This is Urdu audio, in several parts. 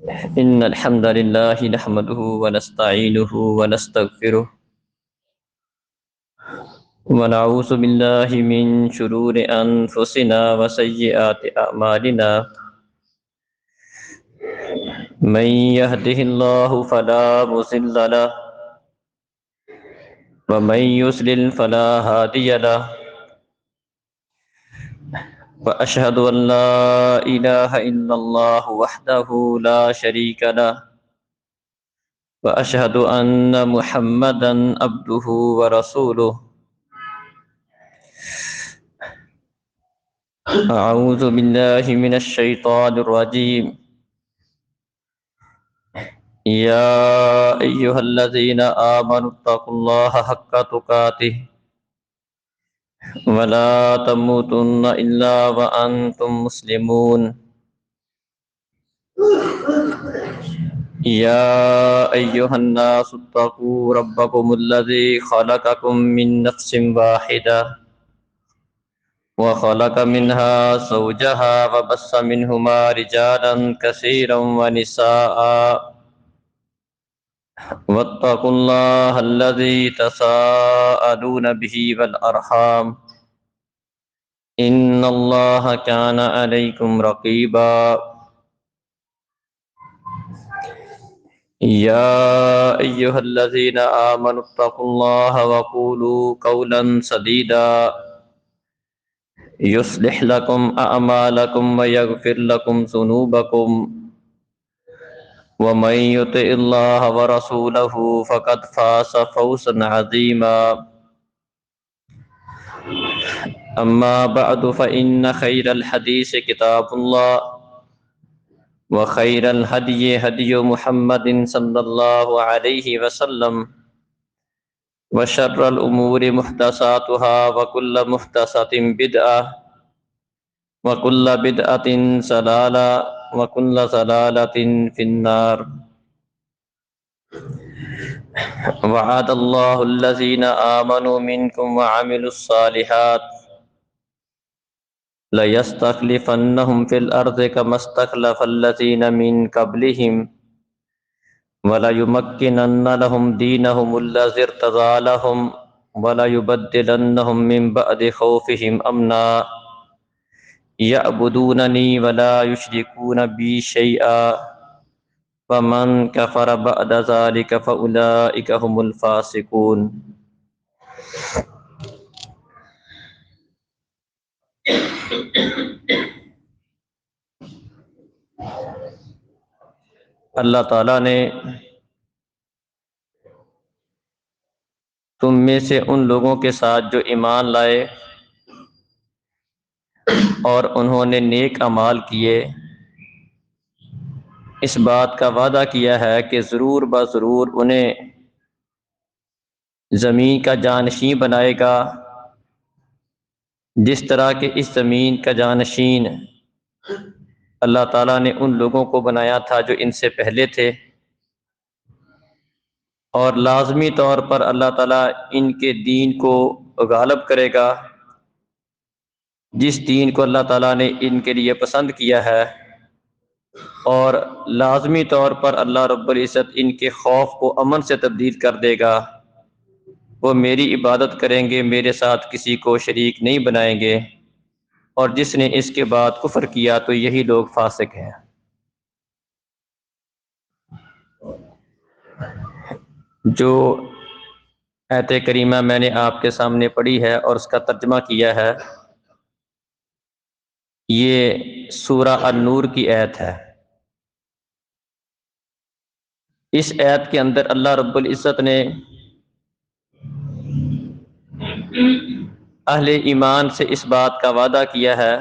إن الحمد لله نحمده ونستعينه ونستغفره ونعوذ بالله من شرور أنفسنا وسيئات أعمالنا من يهده الله فلا مضل له ومن يضلل فلا هادي له وأشهد أن لا إله إلا الله وحده لا شريك له وأشهد أن محمدا عبده ورسوله أعوذ بالله من الشيطان الرجيم يا أيها الذين آمنوا اتقوا الله حق تقاته ولا تموتن إلا وأنتم مسلمون يا أيها الناس اتقوا ربكم الذي خلقكم من نفس واحدة وخلق منها زوجها وبث منهما رجالا كثيرا ونساء واتقوا الله الذي تساءلون به والأرحام إن الله كان عليكم رقيبا يا أيها الذين آمنوا اتقوا الله وقولوا قولا سديدا يصلح لكم أعمالكم ويغفر لكم ذنوبكم ومن يطع الله ورسوله فقد فاز فوزا عظيما أما بعد فإن خير الحديث كتاب الله وخير الهدي هدي محمد صلى الله عليه وسلم وشر الأمور محدثاتها وكل محدثة بدعة وكل بدعة ضلالة وكل ضلالة في النار وعد الله الذين آمنوا منكم وعملوا الصالحات ليستخلفنهم في الأرض كما استخلف الذين من قبلهم وليمكنن لهم دينهم الذي ارتضى لهم وليبدلنهم من بعد خوفهم أمنا يعبدونني ولا يشركون بي شيئا فمن كفر بعد ذلك فأولئك هم الفاسقون اللہ تعالیٰ نے تم میں سے ان لوگوں کے ساتھ جو ایمان لائے اور انہوں نے نیک اعمال کیے اس بات کا وعدہ کیا ہے کہ ضرور بضرور انہیں زمین کا جانشین بنائے گا جس طرح کہ اس زمین کا جانشین اللہ تعالیٰ نے ان لوگوں کو بنایا تھا جو ان سے پہلے تھے، اور لازمی طور پر اللہ تعالیٰ ان کے دین کو غالب کرے گا، جس دین کو اللہ تعالیٰ نے ان کے لیے پسند کیا ہے، اور لازمی طور پر اللہ رب العزت ان کے خوف کو امن سے تبدیل کر دے گا۔ وہ میری عبادت کریں گے، میرے ساتھ کسی کو شریک نہیں بنائیں گے، اور جس نے اس کے بعد کفر کیا تو یہی لوگ فاسق ہیں۔ جو آیت کریمہ میں نے آپ کے سامنے پڑھی ہے اور اس کا ترجمہ کیا ہے، یہ سورہ النور کی آیت ہے۔ اس آیت کے اندر اللہ رب العزت نے اہل ایمان سے اس بات کا وعدہ کیا ہے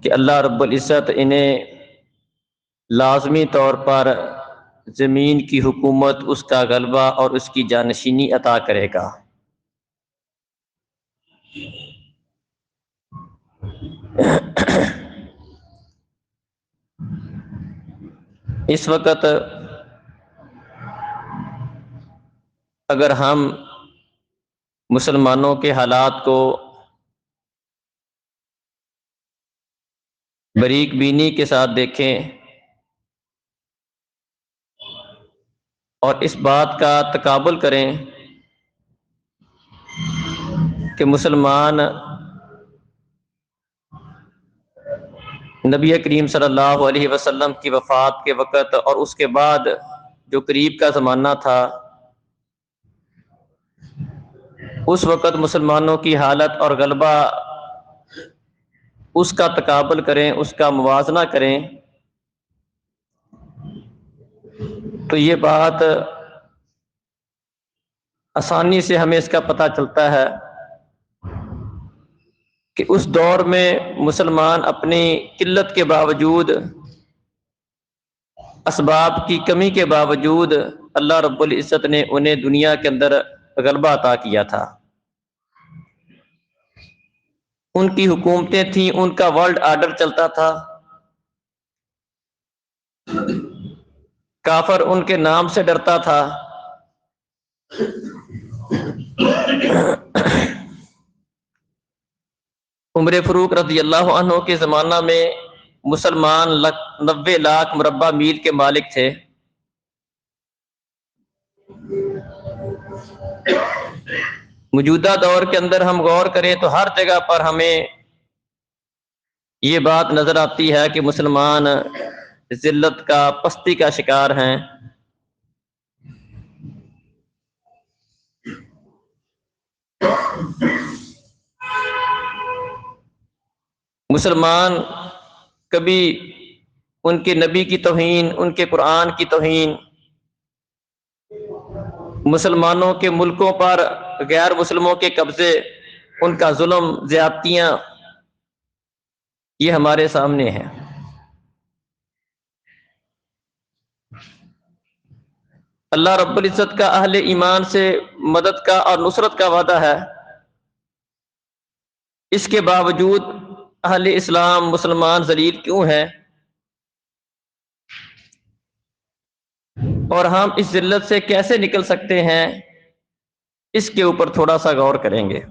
کہ اللہ رب العزت انہیں لازمی طور پر زمین کی حکومت، اس کا غلبہ اور اس کی جانشینی عطا کرے گا۔ اس وقت اگر ہم مسلمانوں کے حالات کو باریک بینی کے ساتھ دیکھیں اور اس بات کا تقابل کریں کہ مسلمان نبی کریم صلی اللہ علیہ وسلم کی وفات کے وقت اور اس کے بعد جو قریب کا زمانہ تھا، اس وقت مسلمانوں کی حالت اور غلبہ، اس کا تقابل کریں، اس کا موازنہ کریں، تو یہ بات آسانی سے ہمیں اس کا پتہ چلتا ہے کہ اس دور میں مسلمان اپنی قلت کے باوجود، اسباب کی کمی کے باوجود، اللہ رب العزت نے انہیں دنیا کے اندر غلبہ عطا کیا تھا۔ ان کی حکومتیں تھیں، ان کا ورلڈ آرڈر چلتا تھا، کافر ان کے نام سے ڈرتا تھا۔ عمر فاروق رضی اللہ عنہ کے زمانہ میں مسلمان 90 لاکھ مربع میل کے مالک تھے۔ موجودہ دور کے اندر ہم غور کریں تو ہر جگہ پر ہمیں یہ بات نظر آتی ہے کہ مسلمان ذلت کا، پستی کا شکار ہیں۔ مسلمان کبھی ان کے نبی کی توہین، ان کے قرآن کی توہین، مسلمانوں کے ملکوں پر غیر مسلموں کے قبضے، ان کا ظلم، زیادتیاں، یہ ہمارے سامنے ہیں۔ اللہ رب العزت کا اہل ایمان سے مدد کا اور نصرت کا وعدہ ہے، اس کے باوجود اہل اسلام، مسلمان ذلیل کیوں ہیں؟ اور ہم اس ذلت سے کیسے نکل سکتے ہیں، اس کے اوپر تھوڑا سا غور کریں گے۔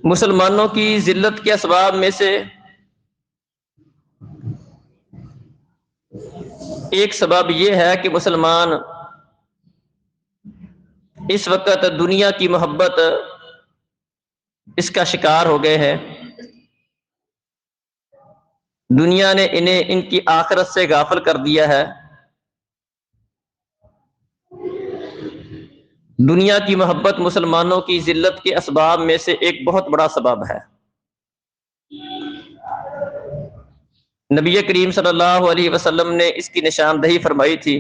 مسلمانوں کی ذلت کے اسباب میں سے ایک سبب یہ ہے کہ مسلمان اس وقت دنیا کی محبت، اس کا شکار ہو گئے ہیں۔ دنیا نے انہیں ان کی آخرت سے غافل کر دیا ہے۔ دنیا کی محبت مسلمانوں کی ذلت کے اسباب میں سے ایک بہت بڑا سبب ہے۔ نبی کریم صلی اللہ علیہ وسلم نے اس کی نشاندہی فرمائی تھی،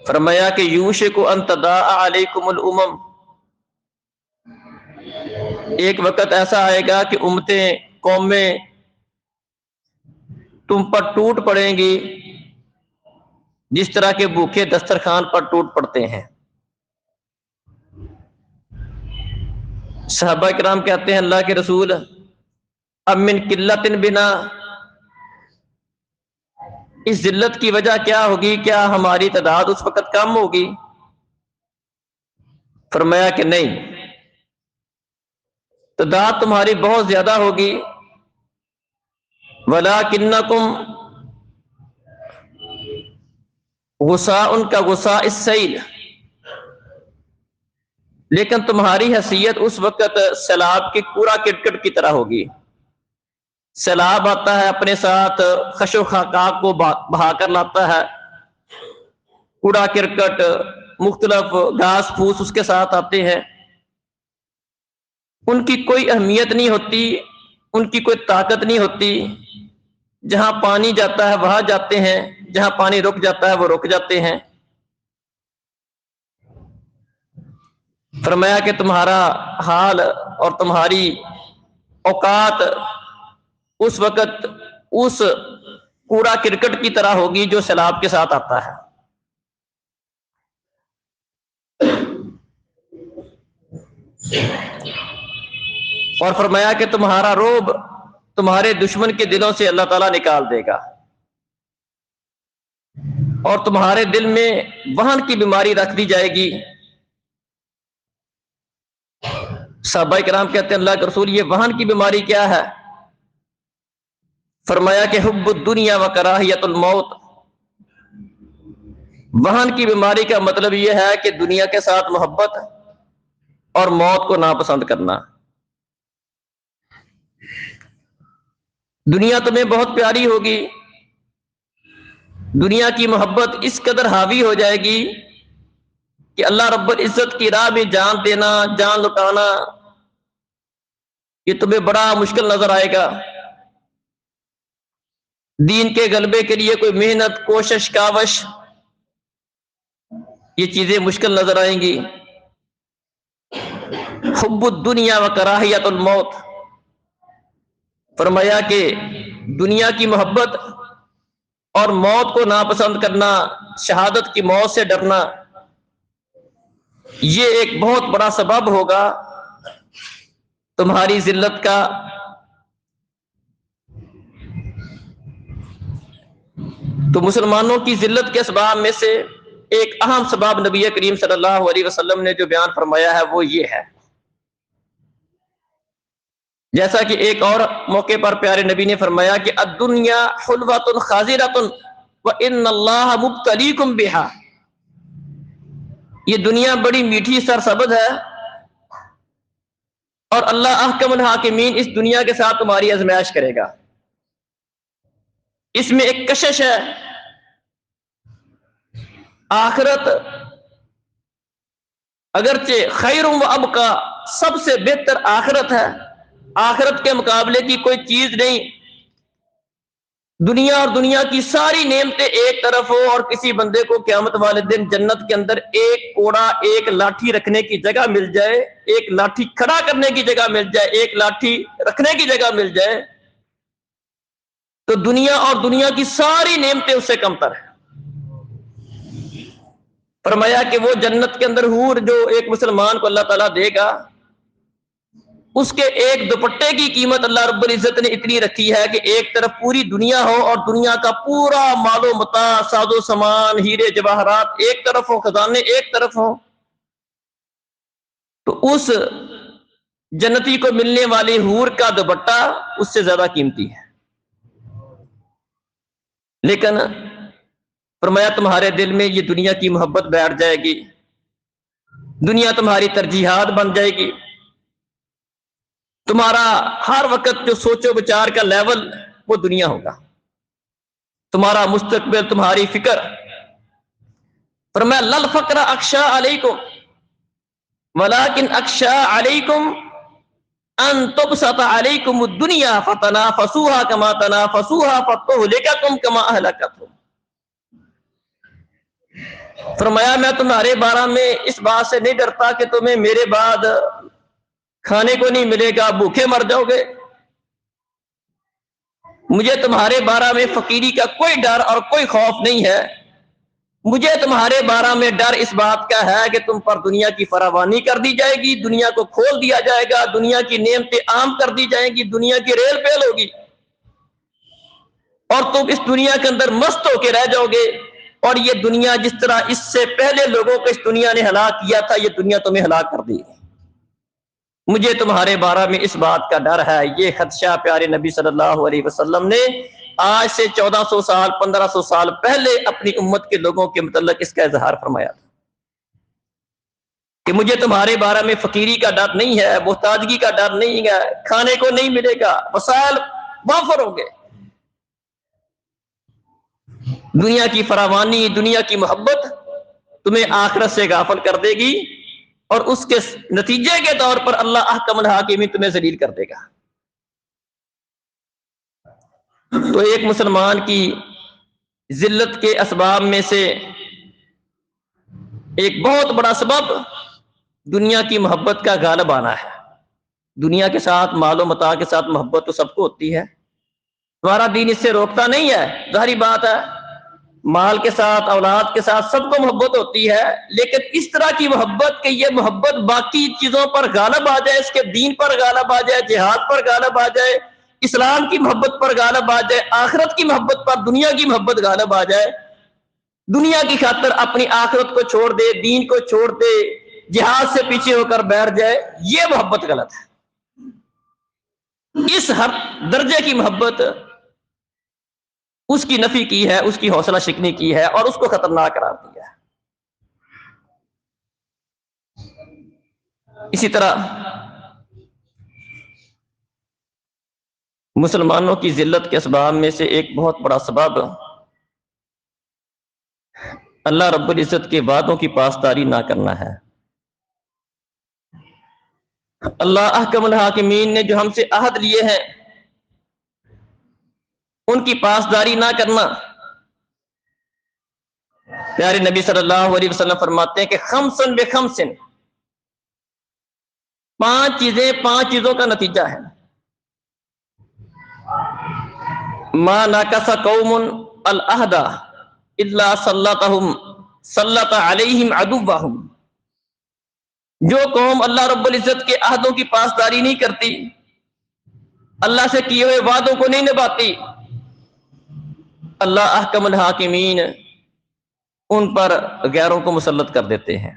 فرمایا کہ یوشک ان تداعی علیکم الامم، ایک وقت ایسا آئے گا کہ امتیں، قومیں تم پر ٹوٹ پڑیں گی جس طرح کے بھوکے دسترخوان پر ٹوٹ پڑتے ہیں۔ صحابہ کرام کہتے ہیں اللہ کے رسول، اب من قلت بنا، اس ذلت کی وجہ کیا ہوگی؟ کیا ہماری تعداد اس وقت کم ہوگی؟ فرمایا کہ نہیں، تعداد تمہاری بہت زیادہ ہوگی، وَلَٰكِنَّكُمْ غُثَاءٌ كَغُثَاءِ السَّيْلِ، لیکن تمہاری حیثیت اس وقت سیلاب کی کوڑا کرکٹ کی طرح ہوگی۔ سیلاب آتا ہے، اپنے ساتھ خش و خاکاک کو بہا کر لاتا ہے، کوڑا کرکٹ، مختلف گھاس پھوس اس کے ساتھ آتے ہیں، ان کی کوئی اہمیت نہیں ہوتی، ان کی کوئی طاقت نہیں ہوتی۔ جہاں پانی جاتا ہے وہاں جاتے ہیں، جہاں پانی رک جاتا ہے وہ رک جاتے ہیں۔ فرمایا کہ تمہارا حال اور تمہاری اوقات اس وقت اس کوڑا کرکٹ کی طرح ہوگی جو سیلاب کے ساتھ آتا ہے۔ اور فرمایا کہ تمہارا روب تمہارے دشمن کے دلوں سے اللہ تعالیٰ نکال دے گا، اور تمہارے دل میں وہن کی بیماری رکھ دی جائے گی۔ صحابہ کرام کہتے ہیں اللہ کے رسول، یہ وہن کی بیماری کیا ہے؟ فرمایا کہ حب الدنیا و کراہیت الموت، وہن کی بیماری کا مطلب یہ ہے کہ دنیا کے ساتھ محبت اور موت کو ناپسند کرنا۔ دنیا تمہیں بہت پیاری ہوگی، دنیا کی محبت اس قدر حاوی ہو جائے گی کہ اللہ رب العزت کی راہ میں جان دینا، جان لٹانا، یہ تمہیں بڑا مشکل نظر آئے گا۔ دین کے غلبے کے لیے کوئی محنت، کوشش، کاوش، یہ چیزیں مشکل نظر آئیں گی۔ حب الدنیا و کراہیت الموت، فرمایا کہ دنیا کی محبت اور موت کو ناپسند کرنا، شہادت کی موت سے ڈرنا، یہ ایک بہت بڑا سبب ہوگا تمہاری ذلت کا۔ تو مسلمانوں کی ذلت کے اسباب میں سے ایک اہم سبب نبی کریم صلی اللہ علیہ وسلم نے جو بیان فرمایا ہے وہ یہ ہے، جیسا کہ ایک اور موقع پر پیارے نبی نے فرمایا کہ الدنیا حلوۃ خاضرۃ وان اللہ مبتلیکم بہا، یہ دنیا بڑی میٹھی سرسبز ہے اور اللہ احکم الحاکمین اس دنیا کے ساتھ تمہاری آزمائش کرے گا۔ اس میں ایک کشش ہے، آخرت اگرچہ خیر و ابقا، سب سے بہتر آخرت ہے، آخرت کے مقابلے کی کوئی چیز نہیں۔ دنیا اور دنیا کی ساری نعمتیں ایک طرف ہو اور کسی بندے کو قیامت والے دن جنت کے اندر ایک کوڑا، ایک لاٹھی رکھنے کی جگہ مل جائے، ایک لاٹھی کھڑا کرنے کی جگہ مل جائے، ایک لاٹھی رکھنے کی جگہ مل جائے، تو دنیا اور دنیا کی ساری نعمتیں اس سے کم تر ہیں۔ فرمایا کہ وہ جنت کے اندر حور جو ایک مسلمان کو اللہ تعالیٰ دے گا، اس کے ایک دوپٹے کی قیمت اللہ رب العزت نے اتنی رکھی ہے کہ ایک طرف پوری دنیا ہو اور دنیا کا پورا مال و متاع، ساز و سامان، ہیرے جواہرات ایک طرف ہو، خزانے ایک طرف ہو، تو اس جنتی کو ملنے والی حور کا دوپٹہ اس سے زیادہ قیمتی ہے۔ لیکن فرمایا تمہارے دل میں یہ دنیا کی محبت بیٹھ جائے گی، دنیا تمہاری ترجیحات بن جائے گی، تمہارا ہر وقت جو سوچو بچار کا لیول وہ دنیا ہوگا، تمہارا مستقبل، تمہاری فکر۔ فرمایا لل فقر اخشا علیکم ولکن اخشا علیکم ان تبسط علیکم الدنیا فتنافسوها کما تنافسوها فتہلککم کما اہلکتہم۔ فرمایا میں تمہارے بارے میں اس بات سے نہیں ڈرتا کہ تمہیں میرے بعد کھانے کو نہیں ملے گا، بھوکے مر جاؤ گے۔ مجھے تمہارے بارے میں فقیری کا کوئی ڈر اور کوئی خوف نہیں ہے، مجھے تمہارے بارے میں ڈر اس بات کا ہے کہ تم پر دنیا کی فراوانی کر دی جائے گی، دنیا کو کھول دیا جائے گا، دنیا کی نعمتیں عام کر دی جائیں گی، دنیا کی ریل پیل ہوگی اور تم اس دنیا کے اندر مست ہو کے رہ جاؤ گے، اور یہ دنیا جس طرح اس سے پہلے لوگوں کو اس دنیا نے ہلاک کیا تھا، یہ دنیا تمہیں ہلاک کر دی۔ مجھے تمہارے بارے میں اس بات کا ڈر ہے۔ یہ خدشہ پیارے نبی صلی اللہ علیہ وسلم نے آج سے 1400 سال 1500 سال پہلے اپنی امت کے لوگوں کے متعلق اس کا اظہار فرمایا تھا کہ مجھے تمہارے بارے میں فقیری کا ڈر نہیں ہے، محتاجگی کا ڈر نہیں ہے، کھانے کو نہیں ملے گا، وسائل وافر ہوں گے۔ دنیا کی فراوانی، دنیا کی محبت تمہیں آخرت سے غافل کر دے گی اور اس کے نتیجے کے طور پر اللہ احکم الحاکمین تمہیں ذلیل کر دے گا۔ تو ایک مسلمان کی ذلت کے اسباب میں سے ایک بہت بڑا سبب دنیا کی محبت کا غالب آنا ہے۔ دنیا کے ساتھ، مال و متاع کے ساتھ محبت تو سب کو ہوتی ہے، تمہارا دین اس سے روکتا نہیں ہے، ظاہری بات ہے، مال کے ساتھ، اولاد کے ساتھ سب کو محبت ہوتی ہے، لیکن اس طرح کی محبت کہ یہ محبت باقی چیزوں پر غالب آ جائے، اس کے دین پر غالب آ جائے، جہاد پر غالب آ جائے، اسلام کی محبت پر غالب آ جائے، آخرت کی محبت پر دنیا کی محبت غالب آ جائے، دنیا کی خاطر اپنی آخرت کو چھوڑ دے، دین کو چھوڑ دے، جہاد سے پیچھے ہو کر بیٹھ جائے، یہ محبت غلط ہے۔ اس ہر درجے کی محبت اس کی نفی کی ہے، اس کی حوصلہ شکنی کی ہے اور اس کو خطرناک قرار دیا ہے۔ اسی طرح مسلمانوں کی ذلت کے اسباب میں سے ایک بہت بڑا سبب اللہ رب العزت کے وعدوں کی پاسداری نہ کرنا ہے۔ اللہ احکم الحاکمین نے جو ہم سے عہد لیے ہیں ان کی پاسداری نہ کرنا۔ پیارے نبی صلی اللہ علیہ وسلم فرماتے ہیں کہ خمسن بخمسن، 5 چیزیں 5 چیزوں کا نتیجہ ہے۔ ما ناکس قوم العہد الا سلط علیہم عدوہم، جو قوم اللہ رب العزت کے عہدوں کی پاسداری نہیں کرتی، اللہ سے کیے ہوئے وعدوں کو نہیں نبھاتی، اللہ احکم الحاکمین ان پر غیروں کو مسلط کر دیتے ہیں۔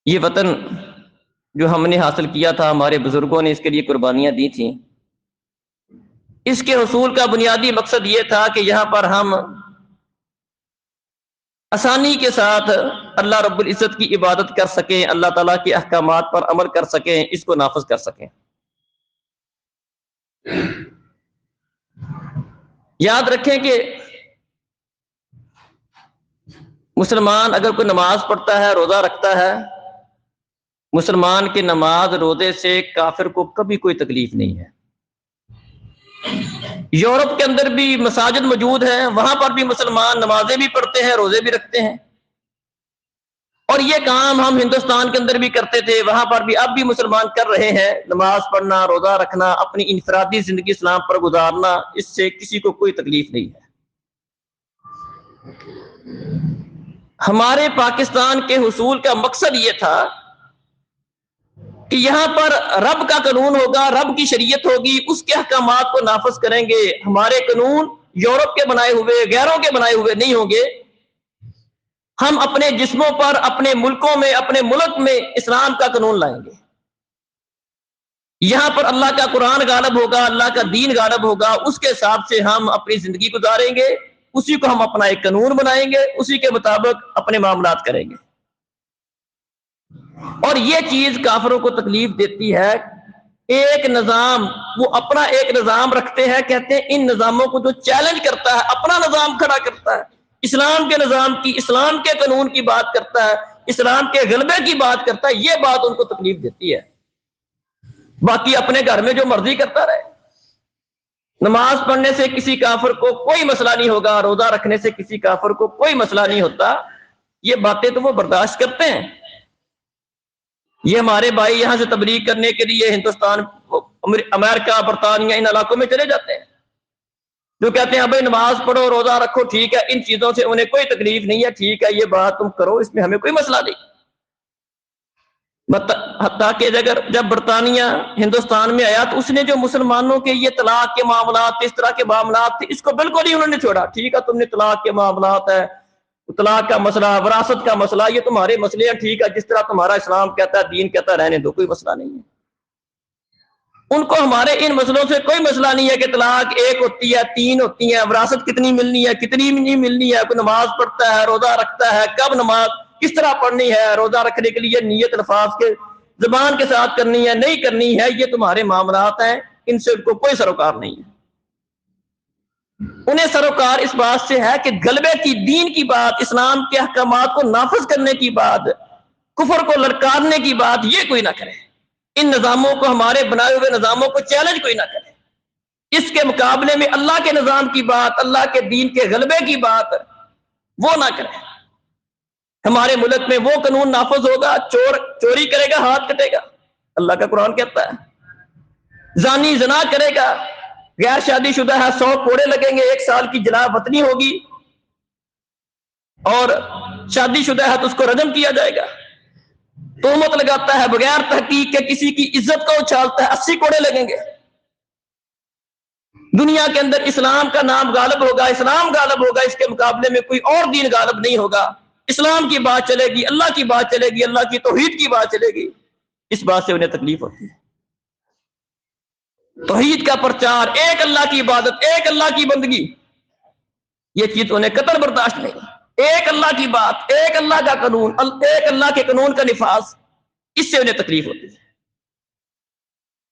یہ وطن جو ہم نے حاصل کیا تھا، ہمارے بزرگوں نے اس کے لیے قربانیاں دی تھیں، اس کے حصول کا بنیادی مقصد یہ تھا کہ یہاں پر ہم آسانی کے ساتھ اللہ رب العزت کی عبادت کر سکیں، اللہ تعالیٰ کے احکامات پر عمل کر سکیں، اس کو نافذ کر سکیں۔ یاد رکھیں کہ مسلمان اگر کوئی نماز پڑھتا ہے، روزہ رکھتا ہے، مسلمان کے نماز روزے سے کافر کو کبھی کوئی تکلیف نہیں ہے۔ یورپ کے اندر بھی مساجد موجود ہیں، وہاں پر بھی مسلمان نمازیں بھی پڑھتے ہیں، روزے بھی رکھتے ہیں، اور یہ کام ہم ہندوستان کے اندر بھی کرتے تھے، وہاں پر بھی اب بھی مسلمان کر رہے ہیں۔ نماز پڑھنا، روزہ رکھنا، اپنی انفرادی زندگی اسلام پر گزارنا، اس سے کسی کو کوئی تکلیف نہیں ہے۔ ہمارے پاکستان کے حصول کا مقصد یہ تھا کہ یہاں پر رب کا قانون ہوگا، رب کی شریعت ہوگی، اس کے احکامات کو نافذ کریں گے۔ ہمارے قانون یورپ کے بنائے ہوئے، غیروں کے بنائے ہوئے نہیں ہوں گے۔ ہم اپنے جسموں پر، اپنے ملکوں میں، اپنے ملک میں اسلام کا قانون لائیں گے۔ یہاں پر اللہ کا قرآن غالب ہوگا، اللہ کا دین غالب ہوگا، اس کے حساب سے ہم اپنی زندگی گزاریں گے، اسی کو ہم اپنا ایک قانون بنائیں گے، اسی کے مطابق اپنے معاملات کریں گے۔ اور یہ چیز کافروں کو تکلیف دیتی ہے۔ ایک نظام، وہ اپنا ایک نظام رکھتے ہیں، کہتے ہیں ان نظاموں کو جو چیلنج کرتا ہے، اپنا نظام کھڑا کرتا ہے، اسلام کے نظام کی، اسلام کے قانون کی بات کرتا ہے، اسلام کے غلبے کی بات کرتا ہے، یہ بات ان کو تکلیف دیتی ہے۔ باقی اپنے گھر میں جو مرضی کرتا رہے۔ نماز پڑھنے سے کسی کافر کو کوئی مسئلہ نہیں ہوگا، روزہ رکھنے سے کسی کافر کو کوئی مسئلہ نہیں ہوتا، یہ باتیں تو وہ برداشت کرتے ہیں۔ یہ ہمارے بھائی یہاں سے تبلیغ کرنے کے لیے ہندوستان، امریکہ، برطانیہ، ان علاقوں میں چلے جاتے ہیں، جو کہتے ہیں بھائی نماز پڑھو، روزہ رکھو، ٹھیک ہے، ان چیزوں سے انہیں کوئی تکلیف نہیں ہے، ٹھیک ہے، یہ بات تم کرو، اس میں ہمیں کوئی مسئلہ نہیں۔ حتیٰ کہ جب برطانیہ ہندوستان میں آیا تو اس نے جو مسلمانوں کے یہ طلاق کے معاملات، اس طرح کے معاملات تھے، اس کو بالکل ہی انہوں نے چھوڑا۔ ٹھیک ہے، تم نے طلاق کے معاملات ہے، طلاق کا مسئلہ، وراثت کا مسئلہ، یہ تمہارے مسئلے ہیں، ٹھیک ہے، جس طرح تمہارا اسلام کہتا ہے، دین کہتا ہے، رہنے دو، کوئی مسئلہ نہیں ہے۔ ان کو ہمارے ان مسئلوں سے کوئی مسئلہ نہیں ہے کہ طلاق 1 ہوتی ہے، 3 ہوتی ہے، وراثت کتنی ملنی ہے، کتنی نہیں ملنی ہے، کوئی نماز پڑھتا ہے، روزہ رکھتا ہے، کب نماز کس طرح پڑھنی ہے، روزہ رکھنے کے لیے نیت الفاظ کے زبان کے ساتھ کرنی ہے، نہیں کرنی ہے، یہ تمہارے معاملات ہیں، ان سے ان کو کوئی سروکار نہیں ہے۔ انہیں سروکار اس بات سے ہے کہ غلبے کی، دین کی بات، اسلام کے احکامات کو نافذ کرنے کی بات، کفر کو للکارنے کی بات یہ کوئی نہ کرے۔ ان نظاموں کو، ہمارے بنائے ہوئے نظاموں کو چیلنج کوئی نہ کرے۔ اس کے مقابلے میں اللہ کے نظام کی بات، اللہ کے دین کے غلبے کی بات وہ نہ کرے۔ ہمارے ملک میں وہ قانون نافذ ہوگا، چوری کرے گا ہاتھ کٹے گا، اللہ کا قرآن کہتا ہے۔ زانی زنا کرے گا، غیر شادی شدہ ہے، 100 کوڑے لگیں گے، 1 سال کی جلا وطنی ہوگی، اور شادی شدہ ہے تو اس کو رجم کیا جائے گا۔ تہمت لگاتا ہے بغیر تحقیق کے، کسی کی عزت کو اچھالتا ہے، 80 کوڑے لگیں گے۔ دنیا کے اندر اسلام کا نام غالب ہوگا، اسلام غالب ہوگا، اس کے مقابلے میں کوئی اور دین غالب نہیں ہوگا۔ اسلام کی بات چلے گی، اللہ کی بات چلے گی، اللہ کی توحید کی بات چلے گی، اس بات سے انہیں تکلیف ہوتی ہے۔ توحید کا پرچار، ایک اللہ کی عبادت، ایک اللہ کی بندگی، یہ چیز انہیں قطر برداشت نہیں۔ ایک اللہ کی بات، ایک اللہ کا قانون، ایک اللہ کے قانون کا نفاذ، اس سے انہیں تکلیف ہوتی ہے،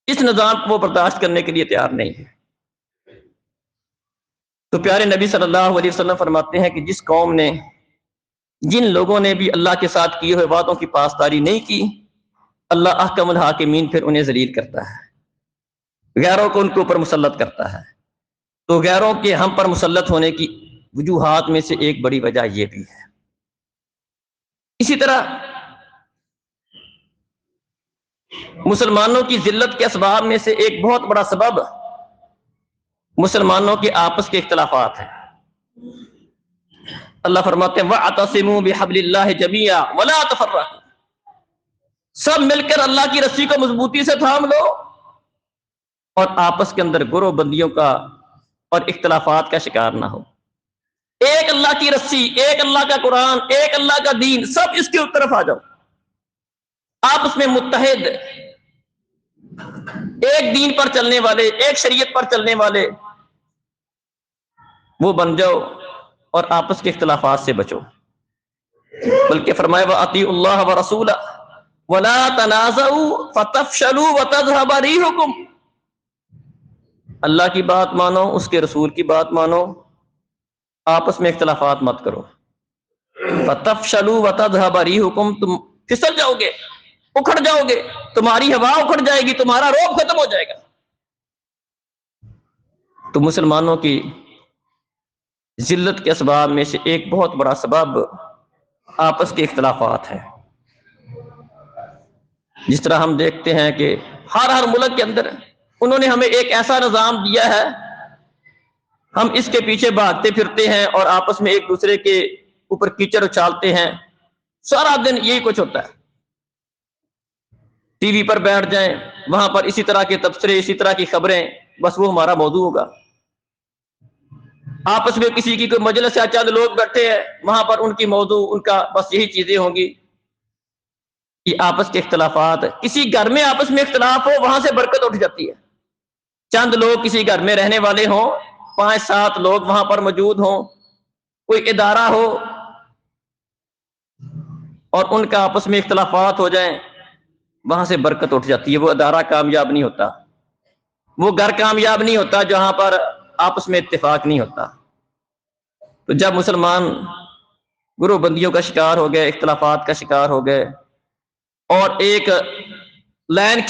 اس نظام کو وہ برداشت کرنے کے لیے تیار نہیں ہے۔ تو پیارے نبی صلی اللہ علیہ وسلم فرماتے ہیں کہ جس قوم نے، جن لوگوں نے بھی اللہ کے ساتھ کیے ہوئے وعدوں کی پاسداری نہیں کی، اللہ احکم الحاکمین پھر انہیں ذلیل کرتا ہے، غیروں کو ان کے اوپر مسلط کرتا ہے۔ تو غیروں کے ہم پر مسلط ہونے کی وجوہات میں سے ایک بڑی وجہ یہ بھی ہے۔ اسی طرح مسلمانوں کی ذلت کے اسباب میں سے ایک بہت بڑا سبب مسلمانوں کے آپس کے اختلافات ہیں۔ اللہ فرماتے ہیں وَاعْتَصِمُوا بِحَبْلِ اللَّهِ جَمِيعًا وَلَا تَفَرَّقُوا، سب مل کر اللہ کی رسی کو مضبوطی سے تھام لو اور آپس کے اندر گروہ بندیوں کا اور اختلافات کا شکار نہ ہو۔ ایک اللہ کی رسی، ایک اللہ کا قرآن، ایک اللہ کا دین، سب اس کی طرف آ جاؤ، آپس میں متحد، ایک دین پر چلنے والے، ایک شریعت پر چلنے والے وہ بن جاؤ اور آپس کے اختلافات سے بچو۔ بلکہ فرمایا وَأَطِيعُوا اللَّهَ وَرَسُولَهُ وَلَا تَنَازَعُوا فَتَفْشَلُوا وَتَذْهَبَ رِيحُكُمْ، اللہ کی بات مانو، اس کے رسول کی بات مانو، آپس میں اختلافات مت کرو۔ فَتَفْشَلُوا وَتَذْهَبَ رِيحُكُمْ، تم پھسل جاؤ گے، اکھڑ جاؤ گے، تمہاری ہوا اکھڑ جائے گی، تمہارا روب ختم ہو جائے گا۔ تو مسلمانوں کی ذلت کے اسباب میں سے ایک بہت بڑا سبب آپس کے اختلافات ہیں۔ جس طرح ہم دیکھتے ہیں کہ ہر ملک کے اندر انہوں نے ہمیں ایک ایسا نظام دیا ہے، ہم اس کے پیچھے بھاگتے پھرتے ہیں اور آپس میں ایک دوسرے کے اوپر کیچڑ اچھالتے ہیں، سارا دن یہی کچھ ہوتا ہے۔ ٹی وی پر بیٹھ جائیں، وہاں پر اسی طرح کے تبصرے، اسی طرح کی خبریں، بس وہ ہمارا موضوع ہوگا۔ آپس میں کسی کی کوئی مجلس یا چند لوگ بیٹھے ہیں، وہاں پر ان کی موضوع، ان کا بس یہی چیزیں ہوں گی۔ یہ آپس کے اختلافات، کسی گھر میں آپس میں اختلاف ہو، وہاں سے برکت اٹھ جاتی ہے۔ چند لوگ کسی گھر میں رہنے والے ہوں، 5-7 لوگ وہاں پر موجود ہوں، کوئی ادارہ ہو اور ان کا آپس میں اختلافات ہو جائیں، وہاں سے برکت اٹھ جاتی ہے۔ وہ ادارہ کامیاب نہیں ہوتا، وہ گھر کامیاب نہیں ہوتا جہاں پر آپس میں اتفاق نہیں ہوتا۔ تو جب مسلمان گروہ بندیوں کا شکار ہو گئے، اختلافات کا شکار ہو گئے اور ایک لائن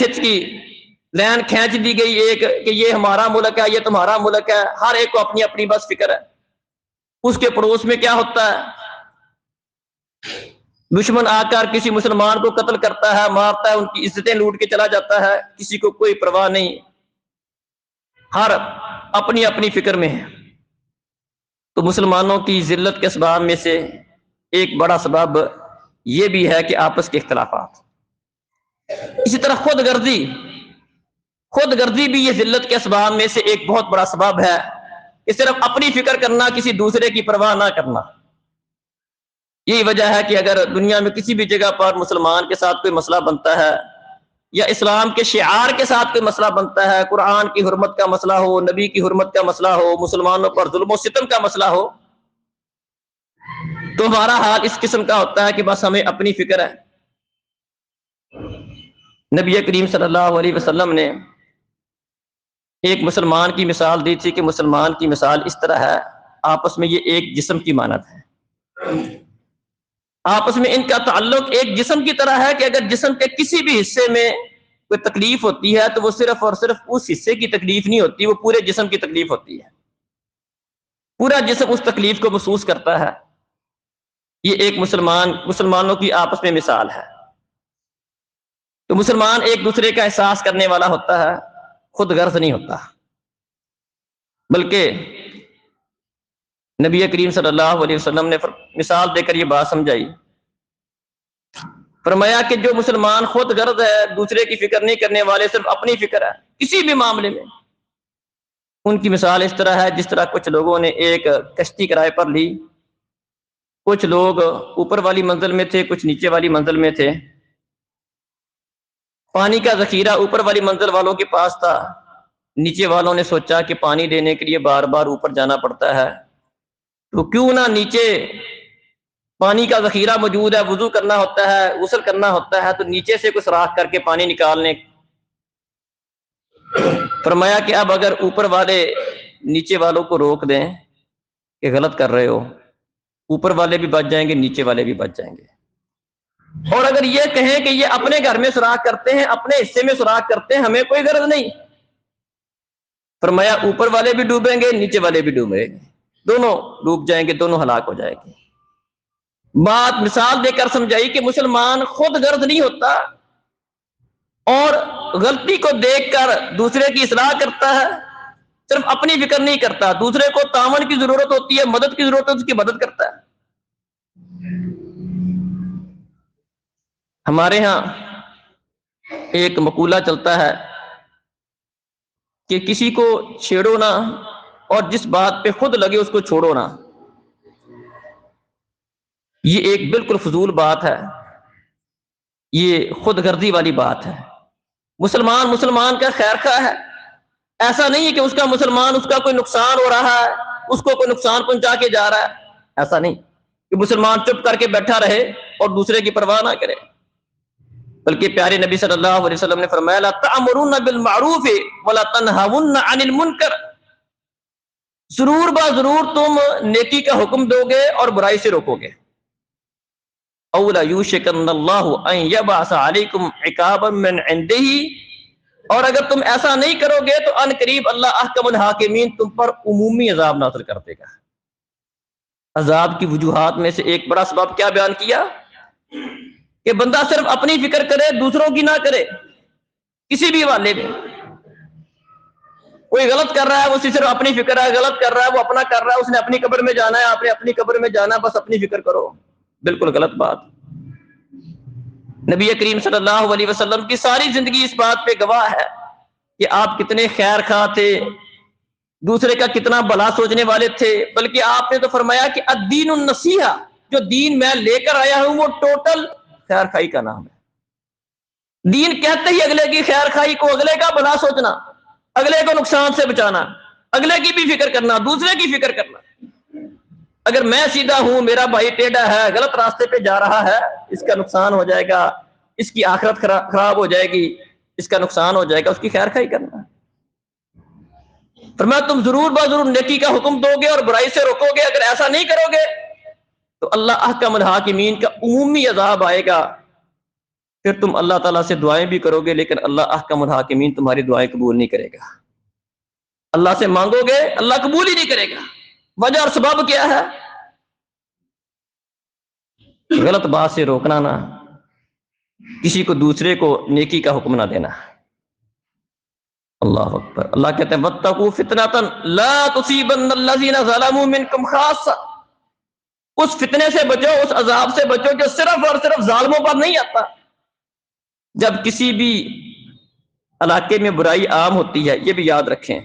کھینچ دی گئی، ایک کہ یہ ہمارا ملک ہے، یہ تمہارا ملک ہے، ہر ایک کو اپنی اپنی بس فکر ہے۔ اس کے پڑوس میں کیا ہوتا ہے، دشمن آ کر کسی مسلمان کو قتل کرتا ہے، مارتا ہے، ان کی عزتیں لوٹ کے چلا جاتا ہے، کسی کو کوئی پرواہ نہیں، ہر اپنی اپنی فکر میں ہے۔ تو مسلمانوں کی ذلت کے اسباب میں سے ایک بڑا سبب یہ بھی ہے کہ آپس کے اختلافات۔ اسی طرح خود غرضی بھی یہ ذلت کے اسباب میں سے ایک بہت بڑا سبب ہے، کہ صرف اپنی فکر کرنا، کسی دوسرے کی پرواہ نہ کرنا۔ یہی وجہ ہے کہ اگر دنیا میں کسی بھی جگہ پر مسلمان کے ساتھ کوئی مسئلہ بنتا ہے، یا اسلام کے شعار کے ساتھ کوئی مسئلہ بنتا ہے، قرآن کی حرمت کا مسئلہ ہو، نبی کی حرمت کا مسئلہ ہو، مسلمانوں پر ظلم و ستم کا مسئلہ ہو، تو ہمارا حال اس قسم کا ہوتا ہے کہ بس ہمیں اپنی فکر ہے۔ نبی کریم صلی اللہ علیہ وسلم نے ایک مسلمان کی مثال دی تھی کہ مسلمان کی مثال اس طرح ہے، آپس میں یہ ایک جسم کی مانند ہے، آپس میں ان کا تعلق ایک جسم کی طرح ہے کہ اگر جسم کے کسی بھی حصے میں کوئی تکلیف ہوتی ہے تو وہ صرف اور صرف اس حصے کی تکلیف نہیں ہوتی، وہ پورے جسم کی تکلیف ہوتی ہے، پورا جسم اس تکلیف کو محسوس کرتا ہے۔ یہ ایک مسلمانوں کی آپس میں مثال ہے۔ تو مسلمان ایک دوسرے کا احساس کرنے والا ہوتا ہے، خود غرض نہیں ہوتا۔ بلکہ نبی کریم صلی اللہ علیہ وسلم نے مثال دے کر یہ بات سمجھائی، فرمایا کہ جو مسلمان خود غرض ہے، دوسرے کی فکر نہیں کرنے والے، صرف اپنی فکر ہے کسی بھی معاملے میں، ان کی مثال اس طرح ہے جس طرح کچھ لوگوں نے ایک کشتی کرائے پر لی، کچھ لوگ اوپر والی منزل میں تھے، کچھ نیچے والی منزل میں تھے، پانی کا ذخیرہ اوپر والی منزل والوں کے پاس تھا، نیچے والوں نے سوچا کہ پانی لینے کے لیے بار بار اوپر جانا پڑتا ہے، تو کیوں نہ نیچے پانی کا ذخیرہ موجود ہے، وضو کرنا ہوتا ہے، غسل کرنا ہوتا ہے، تو نیچے سے کوئی سوراخ کر کے پانی نکال لیں۔ فرمایا کہ اب اگر اوپر والے نیچے والوں کو روک دیں کہ غلط کر رہے ہو، اوپر والے بھی بچ جائیں گے، نیچے والے بھی بچ جائیں گے۔ اور اگر یہ کہیں کہ یہ اپنے گھر میں سوراخ کرتے ہیں، اپنے حصے میں سوراخ کرتے ہیں، ہمیں کوئی غرض نہیں، فرمایا اوپر والے بھی ڈوبیں گے، نیچے والے بھی ڈوبیں گے، دونوں ڈوب جائیں گے، دونوں ہلاک ہو جائیں گے۔ بات مثال دے کر سمجھائی کہ مسلمان خود غرض نہیں ہوتا اور غلطی کو دیکھ کر دوسرے کی اصلاح کرتا ہے، صرف اپنی فکر نہیں کرتا، دوسرے کو تعاون کی ضرورت ہوتی ہے، مدد کی ضرورت ہے، اس کی مدد کرتا ہے۔ ہمارے ہاں ایک مقولہ چلتا ہے کہ کسی کو چھیڑو نہ اور جس بات پہ خود لگے اس کو چھوڑو نہ۔ یہ ایک بالکل فضول بات ہے، یہ خود غرضی والی بات ہے۔ مسلمان مسلمان کا خیر خواہ ہے، ایسا نہیں ہے کہ اس کا مسلمان اس کا کوئی نقصان ہو رہا ہے، اس کو کوئی نقصان پہنچا کے جا رہا ہے، ایسا نہیں کہ مسلمان چپ کر کے بیٹھا رہے اور دوسرے کی پرواہ نہ کرے، بلکہ پیارے نبی صلی اللہ علیہ وسلم نے فرمایا لا تأمرون بالمعروف ولا تنہون عن المنکر، ضرور با ضرور تم نیکی کا حکم دو گے اور برائی سے روکو گے۔ اولا یوشکن اللہ ان یبعث علیکم عقابا من عنده، اور اگر تم ایسا نہیں کرو گے تو ان قریب اللہ احکم الحاکمین تم پر عمومی عذاب نازل کر دے گا۔ عذاب کی وجوہات میں سے ایک بڑا سبب کیا بیان کیا کہ بندہ صرف اپنی فکر کرے، دوسروں کی نہ کرے، کسی بھی حوالے میں۔ کوئی غلط کر رہا ہے، وہ صرف اپنی فکر ہے، غلط کر رہا ہے وہ اپنا کر رہا ہے، اس نے اپنی قبر میں جانا ہے، آپ نے اپنی قبر میں جانا ہے، بس اپنی فکر کرو، بالکل غلط بات۔ نبی کریم صلی اللہ علیہ وسلم کی ساری زندگی اس بات پہ گواہ ہے کہ آپ کتنے خیر خواہ تھے، دوسرے کا کتنا بھلا سوچنے والے تھے، بلکہ آپ نے تو فرمایا کہ الدین النصیحہ، جو دین میں لے کر آیا ہوں وہ ٹوٹل خیر خواہی کا نام ہے۔ دین کہتے ہی اگلے کی خیر خواہی کو، اگلے کا بھلا سوچنا، اگلے کو نقصان سے بچانا، اگلے کی بھی فکر کرنا، دوسرے کی فکر کرنا۔ اگر میں سیدھا ہوں، میرا بھائی ٹیڑھا ہے، غلط راستے پہ جا رہا ہے، اس کا نقصان ہو جائے گا، اس کی آخرت خراب ہو جائے گی، اس کا نقصان ہو جائے گا، اس کی خیر خواہی کرنا۔ فرمایا تم ضرور با ضرور نیکی کا حکم دو گے اور برائی سے روکو گے، اگر ایسا نہیں کرو گے تو اللہ احکم الحاکمین کا عمومی عذاب آئے گا۔ پھر تم اللہ تعالیٰ سے دعائیں بھی کرو گے لیکن اللہ احکم الحاکمین تمہاری دعائیں قبول نہیں کرے گا۔ اللہ سے مانگو گے، اللہ قبول ہی نہیں کرے گا۔ وجہ اور سبب کیا ہے؟ غلط بات سے روکنا نہ، کسی کو دوسرے کو نیکی کا حکم نہ دینا۔ اللہ اکبر۔ اللہ کہتے ہیں واتقوا فتنۃ لا تصیبن الذین ظلموا منکم خاصہ، اس فتنے سے بچو، اس عذاب سے بچو جو صرف اور صرف ظالموں پر نہیں آتا۔ جب کسی بھی علاقے میں برائی عام ہوتی ہے، یہ بھی یاد رکھیں،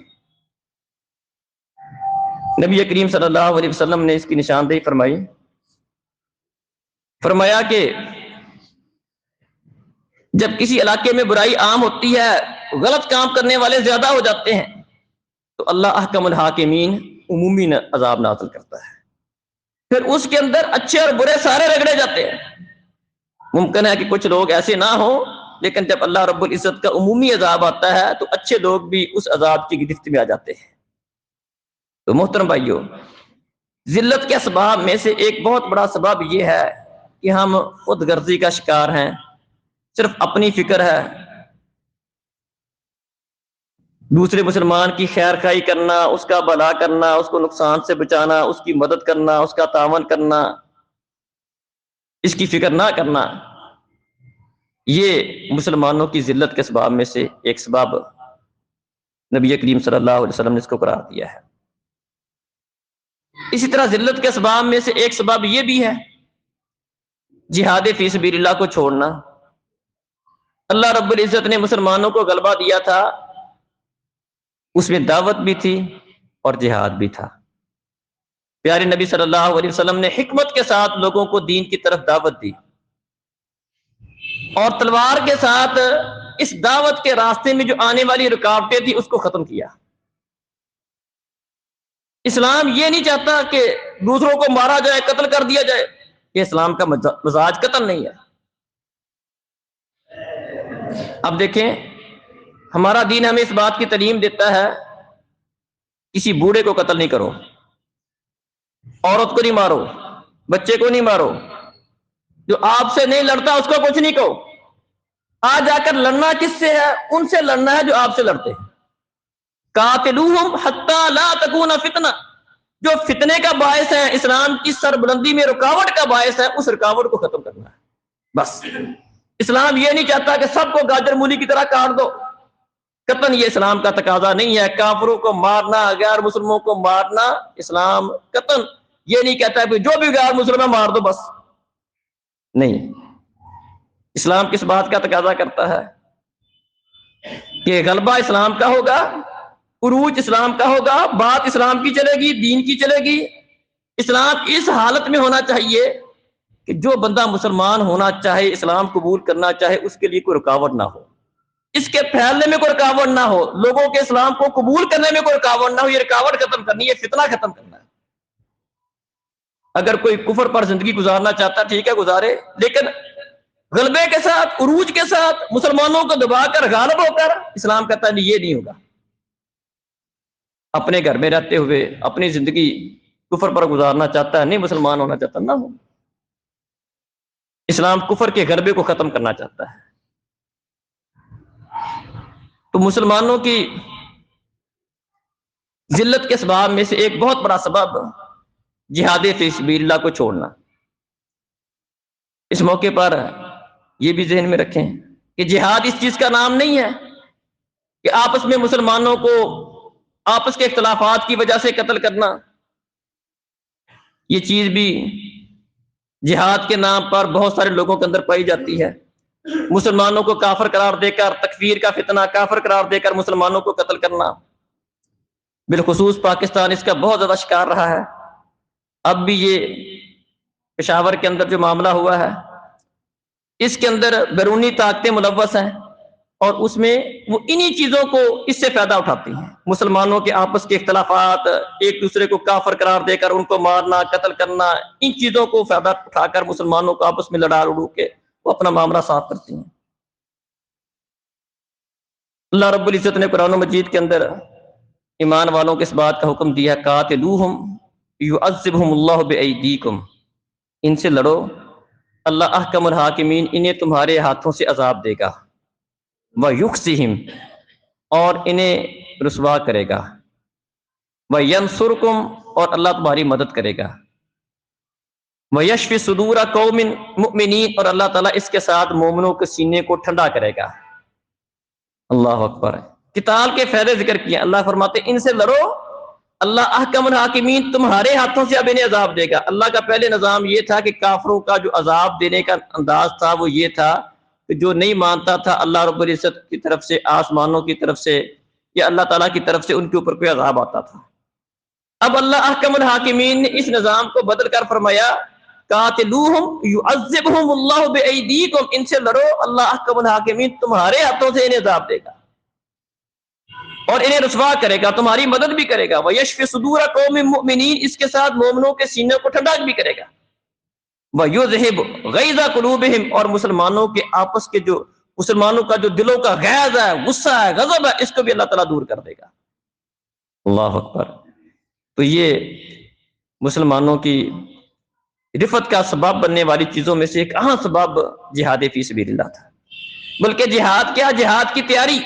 نبی کریم صلی اللہ علیہ وسلم نے اس کی نشاندہی فرمائی، فرمایا کہ جب کسی علاقے میں برائی عام ہوتی ہے، غلط کام کرنے والے زیادہ ہو جاتے ہیں، تو اللہ احکم الحاکمین عمومی عذاب نازل کرتا ہے۔ پھر اس کے اندر اچھے اور برے سارے رگڑے جاتے ہیں۔ ممکن ہے کہ کچھ لوگ ایسے نہ ہوں، لیکن جب اللہ رب العزت کا عمومی عذاب آتا ہے تو اچھے لوگ بھی اس عذاب کی گرفت میں آ جاتے ہیں۔ تو محترم بھائیو، ذلت کے اسباب میں سے ایک بہت بڑا سبب یہ ہے کہ ہم خود غرضی کا شکار ہیں، صرف اپنی فکر ہے، دوسرے مسلمان کی خیر خواہی کرنا، اس کا بھلا کرنا، اس کو نقصان سے بچانا، اس کی مدد کرنا، اس کا تعاون کرنا، اس کی فکر نہ کرنا، یہ مسلمانوں کی ذلت کے اسباب میں سے ایک سبب نبی کریم صلی اللہ علیہ وسلم نے اس کو قرار دیا ہے۔ اسی طرح ذلت کے اسباب میں سے ایک سبب یہ بھی ہے جہاد فی سبیل اللہ کو چھوڑنا۔ اللہ رب العزت نے مسلمانوں کو غلبہ دیا تھا، اس میں دعوت بھی تھی اور جہاد بھی تھا۔ پیارے نبی صلی اللہ علیہ وسلم نے حکمت کے ساتھ لوگوں کو دین کی طرف دعوت دی، اور تلوار کے ساتھ اس دعوت کے راستے میں جو آنے والی رکاوٹیں تھی اس کو ختم کیا۔ اسلام یہ نہیں چاہتا کہ دوسروں کو مارا جائے، قتل کر دیا جائے، یہ اسلام کا مزاج قتل نہیں ہے۔ اب دیکھیں، ہمارا دین ہمیں اس بات کی تعلیم دیتا ہے کسی بوڑھے کو قتل نہیں کرو، عورت کو نہیں مارو، بچے کو نہیں مارو، جو آپ سے نہیں لڑتا اس کو کچھ نہیں کہو۔ آج آ کر لڑنا کس سے ہے؟ ان سے لڑنا ہے جو آپ سے لڑتے ہیں۔ قاتلوہم حتی لا تکون فتنہ، جو فتنے کا باعث ہے، اسلام کی سربلندی میں رکاوٹ کا باعث ہے، اس رکاوٹ کو ختم کرنا ہے بس۔ اسلام یہ نہیں چاہتا کہ سب کو گاجر مولی کی طرح کاٹ دو، قطعاً یہ اسلام کا تقاضا نہیں ہے۔ کافروں کو مارنا، غیر مسلموں کو مارنا، اسلام قطعاً یہ نہیں کہتا کہ جو بھی غیر مسلم ہے مار دو بس، نہیں۔ اسلام کس بات کا تقاضا کرتا ہے کہ غلبہ اسلام کا ہوگا، عروج اسلام کا ہوگا، بات اسلام کی چلے گی، دین کی چلے گی۔ اسلام اس حالت میں ہونا چاہیے کہ جو بندہ مسلمان ہونا چاہے، اسلام قبول کرنا چاہے، اس کے لیے کوئی رکاوٹ نہ ہو، اس کے پھیلنے میں کوئی رکاوٹ نہ ہو، لوگوں کے اسلام کو قبول کرنے میں کوئی رکاوٹ نہ ہو۔ یہ رکاوٹ ختم کرنی ہے، فتنہ ختم کرنا ہے۔ اگر کوئی کفر پر زندگی گزارنا چاہتا ٹھیک ہے گزارے، لیکن غلبے کے ساتھ، عروج کے ساتھ، مسلمانوں کو دبا کر، غالب ہو کر، اسلام کہتا ہے یہ نہیں ہوگا۔ اپنے گھر میں رہتے ہوئے اپنی زندگی کفر پر گزارنا چاہتا ہے، نہیں مسلمان ہونا چاہتا، نہ ہو۔ اسلام کفر کے غلبے کو ختم کرنا چاہتا ہے۔ تو مسلمانوں کی ذلت کے اسباب میں سے ایک بہت بڑا سبب جہاد فی سبیل اللہ کو چھوڑنا۔ اس موقع پر یہ بھی ذہن میں رکھیں کہ جہاد اس چیز کا نام نہیں ہے کہ آپس میں مسلمانوں کو آپس کے اختلافات کی وجہ سے قتل کرنا۔ یہ چیز بھی جہاد کے نام پر بہت سارے لوگوں کے اندر پائی جاتی ہے۔ مسلمانوں کو کافر قرار دے کر، تکفیر کا فتنہ، کافر قرار دے کر مسلمانوں کو قتل کرنا، بالخصوص پاکستان اس کا بہت زیادہ شکار رہا ہے۔ اب بھی یہ پشاور کے اندر جو معاملہ ہوا ہے، اس کے اندر بیرونی طاقتیں ملوث ہیں، اور اس میں وہ انہی چیزوں کو اس سے فائدہ اٹھاتی ہیں۔ مسلمانوں کے آپس کے اختلافات، ایک دوسرے کو کافر قرار دے کر ان کو مارنا، قتل کرنا، ان چیزوں کو فائدہ اٹھا کر مسلمانوں کو آپس میں لڑا لڑو کے وہ اپنا معاملہ صاف کرتی ہیں۔ اللہ رب العزت نے قرآن مجید کے اندر ایمان والوں کے اس بات کا حکم دیا، قاتلوہم یعذبہم اللہ بایدیکم، ان سے لڑو، اللہ احکم الحاکمین، انہیں تمہارے ہاتھوں سے عذاب دے گا، وَيُخْزِهِمْ، اور انہیں رسوا کرے گا، وَيَنْصُرْكُمْ، اور اللہ تمہاری مدد کرے گا، وَيَشْفِ صُدُورَ قَوْمٍ مُؤْمِنِينَ، اور اللہ تعالیٰ اس کے ساتھ مومنوں کے سینے کو ٹھنڈا کرے گا۔ اللہ اکبر۔ قتال کے فائدے ذکر کیے، اللہ فرماتے ان سے لڑو، اللہ احکم الحاکمین، تمہارے ہاتھوں سے اب انہیں عذاب دے گا۔ اللہ کا پہلے نظام یہ تھا کہ کافروں کا جو عذاب دینے کا انداز تھا وہ یہ تھا کہ جو نہیں مانتا تھا اللہ رب العزت کی طرف سے، آسمانوں کی طرف سے یا اللہ تعالیٰ کی طرف سے، ان کے اوپر کوئی عذاب آتا تھا۔ اب اللہ احکم الحاکمین نے اس نظام کو بدل کر فرمایا، قاتلوہم یعذبہم اللہ بایدیکم، ان سے لڑو، اللہ احکم الحاکمین تمہارے ہاتھوں سے انہیں عذاب دے گا اور انہیں رسوا کرے گا، تمہاری مدد بھی کرے گا، وَيَشْفِ صُدُورَ قَوْمٍ مُؤْمِنِينَ، اس کے ساتھ مومنوں کے سینوں کو ٹھنڈا بھی کرے گا، وَيُذْهِبْ غَيْظَ قُلُوبِهِمْ، اور مسلمانوں کے آپس کے جو مسلمانوں کا جو دلوں کا غیظ ہے، غصہ ہے، غضب ہے، اس کو بھی اللہ تعالیٰ دور کر دے گا۔ اللہ اکبر۔ تو یہ مسلمانوں کی رفت کا سبب بننے والی چیزوں میں سے ایک اہم سبب جہاد فی سبیل اللہ تھا۔ بلکہ جہاد کیا، جہاد کی تیاری،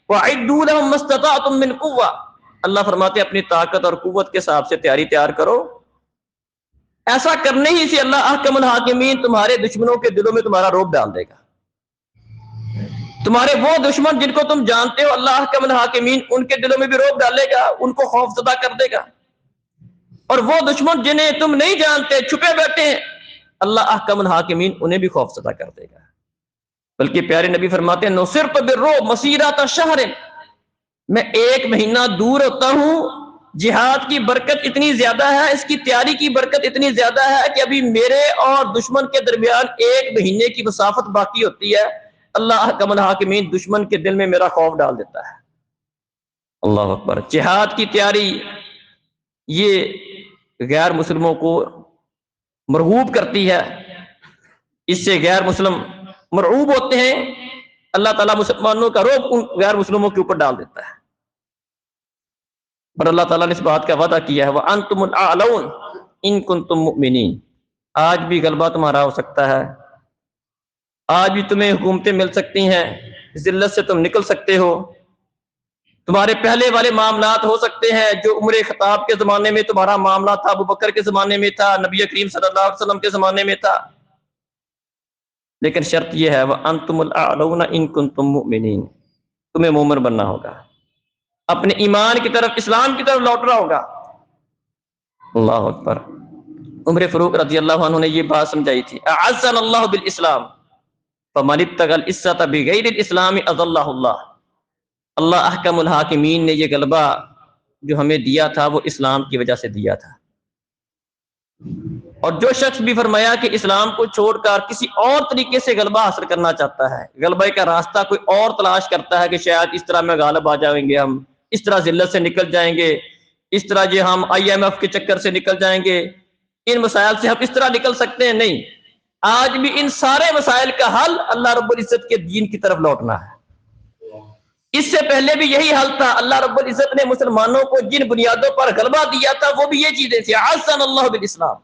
وَأَعِدُّوا لَهُم مَّا اسْتَطَعْتُم مِّن قُوَّةٍ، اللہ فرماتے ہیں اپنی طاقت اور قوت کے حساب سے تیاری تیار کرو۔ ایسا کرنے ہی سے اللہ احکم الحاکمین تمہارے دشمنوں کے دلوں میں تمہارا رعب ڈال دے گا۔ تمہارے وہ دشمن جن کو تم جانتے ہو، اللہ احکم الحاکمین ان کے دلوں میں بھی رعب ڈالے گا، ان کو خوف زدہ کر دے گا۔ اور وہ دشمن جنہیں تم نہیں جانتے، چھپے بیٹھے ہیں، اللہ احکم الحاکمین انہیں بھی خوف زدہ کر دے گا۔ بلکہ پیارے نبی فرماتے ہیں نصرت بالرعب مسیرۃ شہر، میں 1 مہینہ دور ہوتا ہوں، جہاد کی برکت اتنی زیادہ ہے، اس کی تیاری کی برکت اتنی زیادہ ہے کہ ابھی میرے اور دشمن کے درمیان 1 مہینے کی مسافت باقی ہوتی ہے، اللہ احکم الحاکمین دشمن کے دل میں میرا خوف ڈال دیتا ہے۔ اللہ اکبر۔ جہاد کی تیاری یہ غیر مسلموں کو مرغوب کرتی ہے، اس سے غیر مسلم مرعوب ہوتے ہیں، اللہ تعالیٰ مسلمانوں کا رعب ان غیر مسلموں کے اوپر ڈال دیتا ہے۔ اور اللہ تعالیٰ نے اس بات کا وعدہ کیا ہے وَأَنْتُمُ الْأَعْلَوْنَ إِن كُنتُم مُؤْمِنِينَ۔ آج بھی غلبہ تمہارا ہو سکتا ہے، آج بھی تمہیں حکومتیں مل سکتی ہیں، ذلت سے تم نکل سکتے ہو، تمہارے پہلے والے معاملات ہو سکتے ہیں جو عمر خطاب کے زمانے میں تمہارا معاملہ تھا، ابو بکر کے زمانے میں تھا، نبی کریم صلی اللہ علیہ وسلم کے زمانے میں تھا، لیکن شرط یہ ہے وَأَنْتُمُ الْأَعْلَوْنَ إِن كُنتُم مُؤْمِنِينَ۔ تمہیں مومن بننا ہوگا، اپنے ایمان کی طرف، اسلام کی طرف لوٹنا ہوگا۔ اللہ اکبر۔ عمر فاروق رضی اللہ عنہ نے یہ بات سمجھائی تھی اعزنا اللہ بالاسلام فمن ابتغى العزة بغیر الاسلام اذلہ اللہ۔ اللہ احکم الحاکمین نے یہ غلبہ جو ہمیں دیا تھا وہ اسلام کی وجہ سے دیا تھا، اور جو شخص بھی فرمایا کہ اسلام کو چھوڑ کر کسی اور طریقے سے غلبہ حاصل کرنا چاہتا ہے، غلبے کا راستہ کوئی اور تلاش کرتا ہے کہ شاید اس طرح میں غالب آ جائیں گے، ہم اس طرح ذلت سے نکل جائیں گے، اس طرح جو ہم IMF کے چکر سے نکل جائیں گے، ان مسائل سے ہم اس طرح نکل سکتے ہیں، نہیں، آج بھی ان سارے مسائل کا حل اللہ رب العزت کے دین کی طرف لوٹنا ہے۔ اس سے پہلے بھی یہی حل تھا، اللہ رب العزت نے مسلمانوں کو جن بنیادوں پر غلبہ دیا تھا وہ بھی یہ چیزیں تھیں اعزنا اللہ بالاسلام۔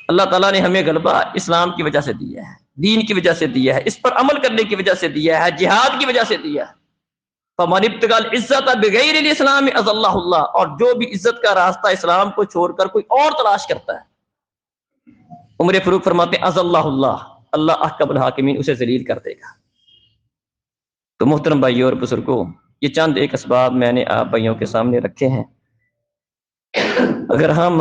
اللہ تعالیٰ نے ہمیں غلبہ اسلام کی وجہ سے دیا ہے، دین کی وجہ سے دیا ہے، اس پر عمل کرنے کی وجہ سے دیا ہے، جہاد کی وجہ سے دیا ہے۔ فَمَنِ ابْتَغَى الْعِزَّةَ بِغَيْرِ الْإِسْلَامِ أَذَلَّهُ اللَّهُ۔ اور جو بھی عزت کا راستہ اسلام کو چھوڑ کر کوئی اور تلاش کرتا ہے، عمر فاروق فرماتے ہیں اذلہ اللہ، اللہ احکم الحاکمین اسے ذلیل کر دے گا۔ تو محترم بھائیوں اور بزرگوں، یہ چند ایک اسباب میں نے آپ بھائیوں کے سامنے رکھے ہیں۔ اگر ہم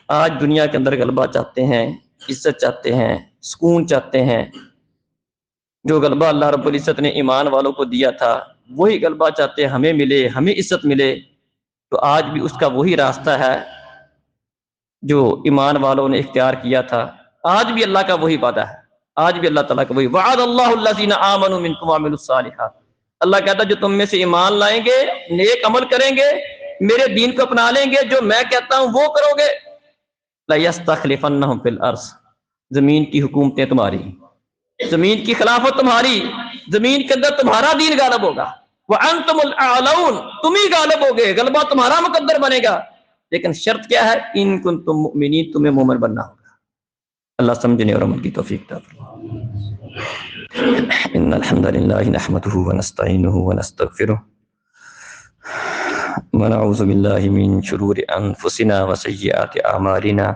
آج دنیا کے اندر غلبہ چاہتے ہیں، عزت چاہتے ہیں، سکون چاہتے ہیں، جو غلبہ اللہ رب العزت نے ایمان والوں کو دیا تھا وہی غلبہ چاہتے ہیں ہمیں ملے، ہمیں عزت ملے، تو آج بھی اس کا وہی راستہ ہے جو ایمان والوں نے اختیار کیا تھا، آج بھی اللہ کا وہی وعدہ ہے، آج بھی اللہ تعالیٰ کا وہی وعد اللہ الذین آمنوا منکم وعملوا الصالحات۔ اللہ کہتا ہے جو تم میں سے ایمان لائیں گے، نیک عمل کریں گے، میرے دین کو اپنا لیں گے، جو میں کہتا ہوں وہ کرو گے، لَيَسْتَخْلِفَنَّهُمْ فِي الْأَرْضِ، زمین کی حکومتیں تمہاری، زمین کی خلافت تمہاری، زمین کے اندر تمہارا دین غالب ہوگا، وَأَنْتُمُ الْأَعْلَوْنَ، تم ہی غالب ہوگے، غلبہ تمہارا مقدر بنے گا، لیکن شرط کیا ہے ان کنتم مؤمنین، تمہیں مومن بننا ہوگا۔ اللہ سمجھنے اور عمل کی توفیق عطا فرمائے۔ ان الحمد للہ نحمده ونستعینه ونستغفره ونعوذ باللہ من شرور انفسنا وسیئات اعمالنا،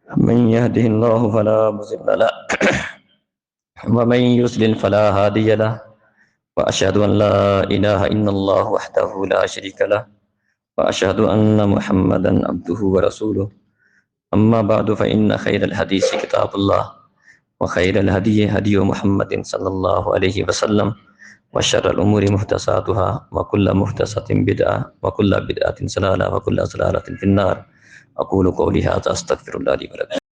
من يهده الله فلا مضل له ومن يضلل فلا هادي له، واشهد ان لا اله الا الله وحده لا شريك له، واشهد ان محمدا عبده ورسوله، اما بعد فان خير الحديث كتاب الله، وخير الهدي هدي محمد صلى الله عليه وسلم، وشر الامور محدثاتها، وكل محدثة بدعة، وكل بدعة ضلالة، وكل ضلالة في النار۔ اقول قولي هذا استغفر الله لي ولكم۔